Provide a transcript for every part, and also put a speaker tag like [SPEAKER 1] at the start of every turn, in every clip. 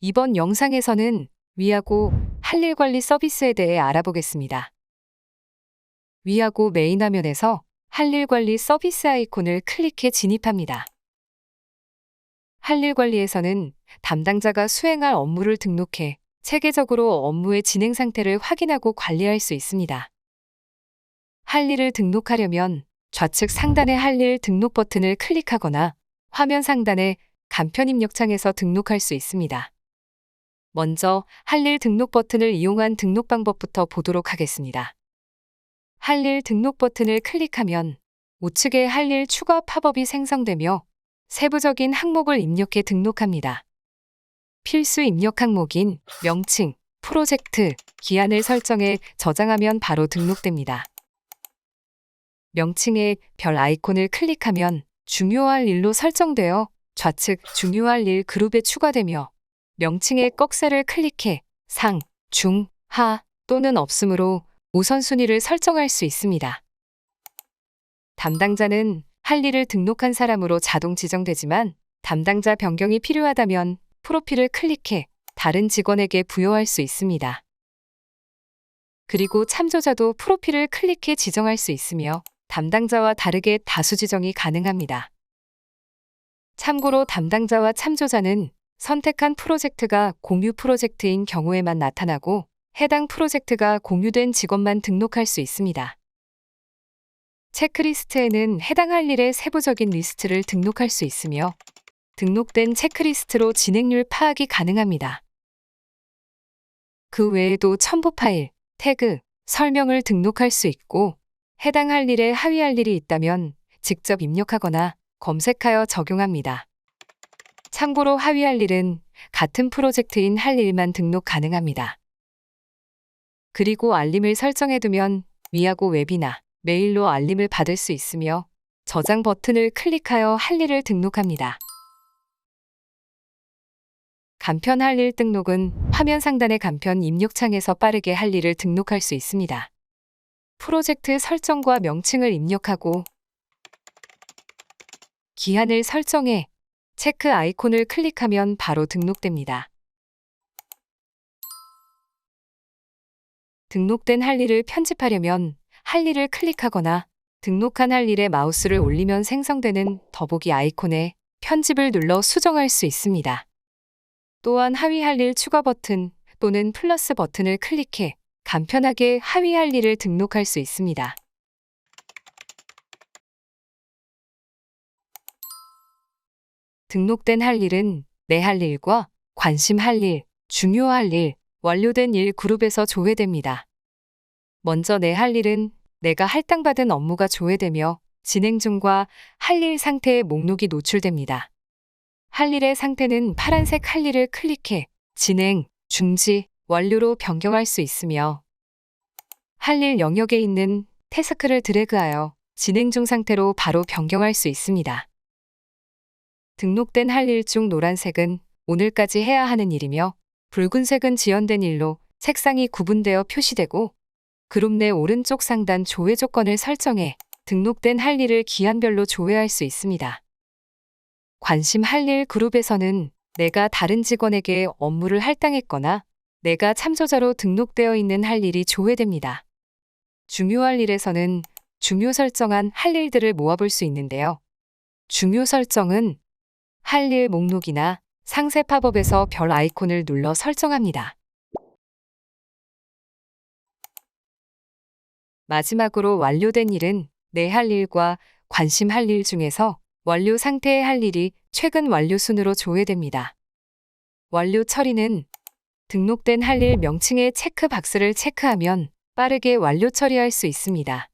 [SPEAKER 1] 이번 영상에서는 위아고 할 일 관리 서비스에 대해 알아보겠습니다. 위아고 메인 화면에서 할 일 관리 서비스 아이콘을 클릭해 진입합니다. 할 일 관리에서는 담당자가 수행할 업무를 등록해 체계적으로 업무의 진행 상태를 확인하고 관리할 수 있습니다. 할 일을 등록하려면 좌측 상단의 할 일 등록 버튼을 클릭하거나 화면 상단의 간편 입력창에서 등록할 수 있습니다. 먼저 할 일 등록 버튼을 이용한 등록 방법부터 보도록 하겠습니다. 할 일 등록 버튼을 클릭하면 우측에 할 일 추가 팝업이 생성되며 세부적인 항목을 입력해 등록합니다. 필수 입력 항목인 명칭, 프로젝트, 기한을 설정해 저장하면 바로 등록됩니다. 명칭에 별 아이콘을 클릭하면 중요할 일로 설정되어 좌측 중요할 일 그룹에 추가되며 명칭의 꺽쇠를 클릭해 상, 중, 하 또는 없음으로 우선순위를 설정할 수 있습니다. 담당자는 할 일을 등록한 사람으로 자동 지정되지만 담당자 변경이 필요하다면 프로필을 클릭해 다른 직원에게 부여할 수 있습니다. 그리고 참조자도 프로필을 클릭해 지정할 수 있으며 담당자와 다르게 다수 지정이 가능합니다. 참고로 담당자와 참조자는 선택한 프로젝트가 공유 프로젝트인 경우에만 나타나고 해당 프로젝트가 공유된 직원만 등록할 수 있습니다. 체크리스트에는 해당 할 일의 세부적인 리스트를 등록할 수 있으며 등록된 체크리스트로 진행률 파악이 가능합니다. 그 외에도 첨부 파일, 태그, 설명을 등록할 수 있고 해당 할 일에 하위할 일이 있다면 직접 입력하거나 검색하여 적용합니다. 참고로 하위할 일은 같은 프로젝트인 할 일만 등록 가능합니다. 그리고 알림을 설정해두면 위아고 웹이나 메일로 알림을 받을 수 있으며 저장 버튼을 클릭하여 할 일을 등록합니다. 간편 할 일 등록은 화면 상단의 간편 입력창에서 빠르게 할 일을 등록할 수 있습니다. 프로젝트 설정과 명칭을 입력하고 기한을 설정해 체크 아이콘을 클릭하면 바로 등록됩니다. 등록된 할 일을 편집하려면 할 일을 클릭하거나 등록한 할 일에 마우스를 올리면 생성되는 더보기 아이콘에 편집을 눌러 수정할 수 있습니다. 또한 하위 할 일 추가 버튼 또는 플러스 버튼을 클릭해 간편하게 하위 할 일을 등록할 수 있습니다. 등록된 할 일은 내 할 일과 관심 할 일, 중요할 일, 완료된 일 그룹에서 조회됩니다. 먼저 내 할 일은 내가 할당받은 업무가 조회되며 진행 중과 할 일 상태의 목록이 노출됩니다. 할 일의 상태는 파란색 할 일을 클릭해 진행, 중지, 완료로 변경할 수 있으며 할 일 영역에 있는 태스크를 드래그하여 진행 중 상태로 바로 변경할 수 있습니다. 등록된 할 일 중 노란색은 오늘까지 해야 하는 일이며 붉은색은 지연된 일로 색상이 구분되어 표시되고 그룹 내 오른쪽 상단 조회 조건을 설정해 등록된 할 일을 기한별로 조회할 수 있습니다. 관심 할 일 그룹에서는 내가 다른 직원에게 업무를 할당했거나 내가 참조자로 등록되어 있는 할 일이 조회됩니다. 중요할 일에서는 중요 설정한 할 일들을 모아볼 수 있는데요. 중요 설정은 할 일 목록이나 상세 팝업에서 별 아이콘을 눌러 설정합니다. 마지막으로 완료된 일은 내 할 일과 관심 할 일 중에서 완료 상태의 할 일이 최근 완료 순으로 조회됩니다. 완료 처리는 등록된 할 일 명칭의 체크 박스를 체크하면 빠르게 완료 처리할 수 있습니다.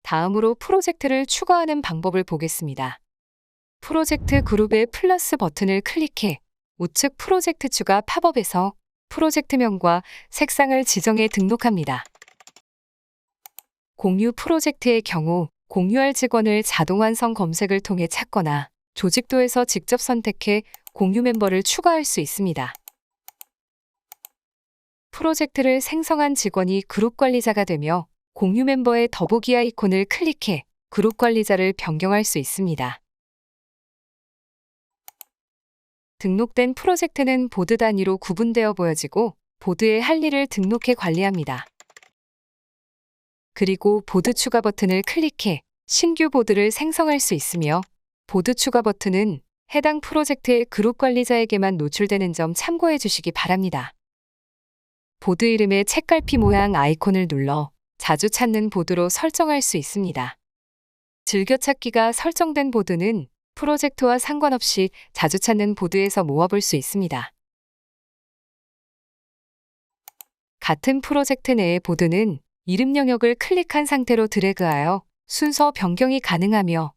[SPEAKER 1] 다음으로 프로젝트를 추가하는 방법을 보겠습니다. 프로젝트 그룹의 플러스 버튼을 클릭해 우측 프로젝트 추가 팝업에서 프로젝트명과 색상을 지정해 등록합니다. 공유 프로젝트의 경우 공유할 직원을 자동 완성 검색을 통해 찾거나 조직도에서 직접 선택해 공유 멤버를 추가할 수 있습니다. 프로젝트를 생성한 직원이 그룹 관리자가 되며 공유 멤버의 더보기 아이콘을 클릭해 그룹 관리자를 변경할 수 있습니다. 등록된 프로젝트는 보드 단위로 구분되어 보여지고 보드의 할 일을 등록해 관리합니다. 그리고 보드 추가 버튼을 클릭해 신규 보드를 생성할 수 있으며 보드 추가 버튼은 해당 프로젝트의 그룹 관리자에게만 노출되는 점 참고해 주시기 바랍니다. 보드 이름의 책갈피 모양 아이콘을 눌러 자주 찾는 보드로 설정할 수 있습니다. 즐겨찾기가 설정된 보드는 프로젝트와 상관없이 자주 찾는 보드에서 모아볼 수 있습니다. 같은 프로젝트 내의 보드는 이름 영역을 클릭한 상태로 드래그하여 순서 변경이 가능하며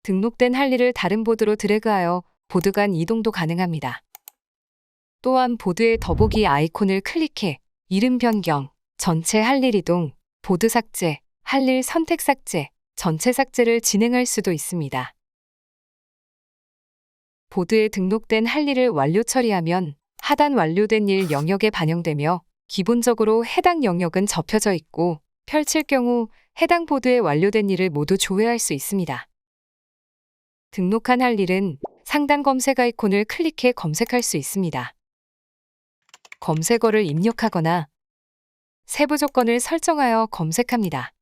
[SPEAKER 1] 등록된 할 일을 다른 보드로 드래그하여 보드 간 이동도 가능합니다. 또한 보드의 더보기 아이콘을 클릭해 이름 변경, 전체 할 일 이동, 보드 삭제, 할 일 선택 삭제, 전체 삭제를 진행할 수도 있습니다. 보드에 등록된 할 일을 완료 처리하면 하단 완료된 일 영역에 반영되며 기본적으로 해당 영역은 접혀져 있고 펼칠 경우 해당 보드에 완료된 일을 모두 조회할 수 있습니다. 등록한 할 일은 상단 검색 아이콘을 클릭해 검색할 수 있습니다. 검색어를 입력하거나 세부 조건을 설정하여 검색합니다.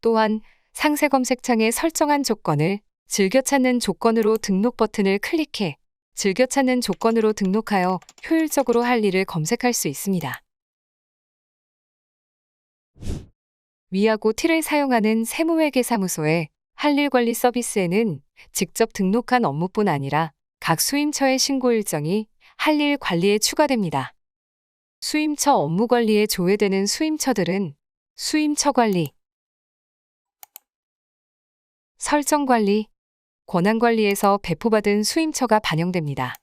[SPEAKER 1] 또한 상세 검색창에 설정한 조건을 즐겨찾는 조건으로 등록 버튼을 클릭해 즐겨찾는 조건으로 등록하여 효율적으로 할 일을 검색할 수 있습니다. 위하고 T를 사용하는 세무회계사무소의 할 일 관리 서비스에는 직접 등록한 업무뿐 아니라 각 수임처의 신고 일정이 할 일 관리에 추가됩니다. 수임처 업무 관리에 조회되는 수임처들은 수임처 관리, 설정 관리, 권한 관리에서 배포받은 수임처가 반영됩니다.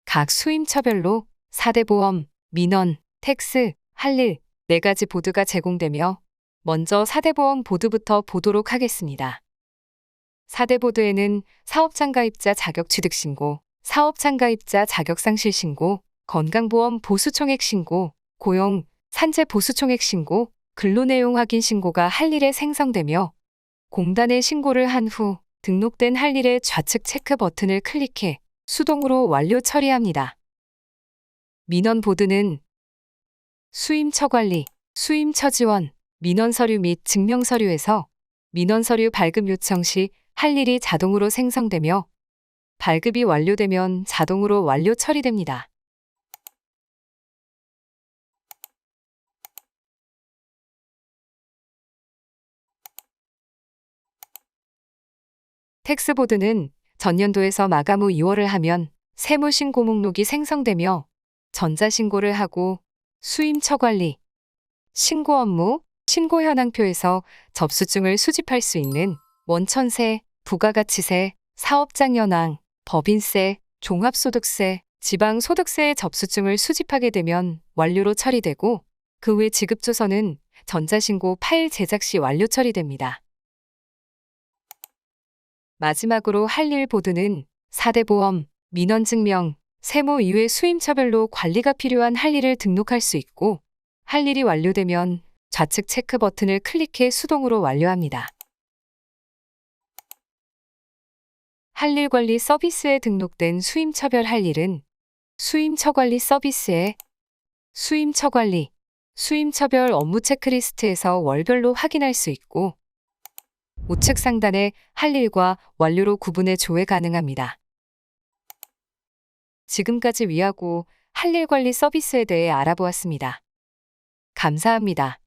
[SPEAKER 1] 각 수임처별로 4대 보험, 민원, 텍스, 할 일 4가지 보드가 제공되며 먼저 4대 보험 보드부터 보도록 하겠습니다. 4대 보드에는 사업장가입자 자격취득신고, 사업장가입자 자격상실신고, 건강보험 보수총액 신고, 고용, 산재 보수총액 신고, 근로내용 확인 신고가 할 일에 생성되며 공단에 신고를 한 후 등록된 할 일의 좌측 체크 버튼을 클릭해 수동으로 완료 처리합니다. 민원 보드는 수임처 관리, 수임처 지원, 민원 서류 및 증명 서류에서 민원 서류 발급 요청 시 할 일이 자동으로 생성되며 발급이 완료되면 자동으로 완료 처리됩니다. 텍스보드는 전년도에서 마감 후 2월을 하면 세무신고 목록이 생성되며 전자신고를 하고 수임처 관리, 신고 업무, 신고 현황표에서 접수증을 수집할 수 있는 원천세, 부가가치세, 사업장 현황, 법인세, 종합소득세, 지방소득세의 접수증을 수집하게 되면 완료로 처리되고 그 외 지급조서는 전자신고 파일 제작 시 완료 처리됩니다. 마지막으로 할 일 보드는 4대 보험, 민원증명, 세무 이외 수임처별로 관리가 필요한 할 일을 등록할 수 있고 할 일이 완료되면 좌측 체크 버튼을 클릭해 수동으로 완료합니다. 할 일 관리 서비스에 등록된 수임처별 할 일은 수임처 관리 서비스에 수임처 관리, 수임처별 업무 체크리스트에서 월별로 확인할 수 있고 우측 상단에 할 일과 완료로 구분해 조회 가능합니다. 지금까지 위하고 할 일 관리 서비스에 대해 알아보았습니다. 감사합니다.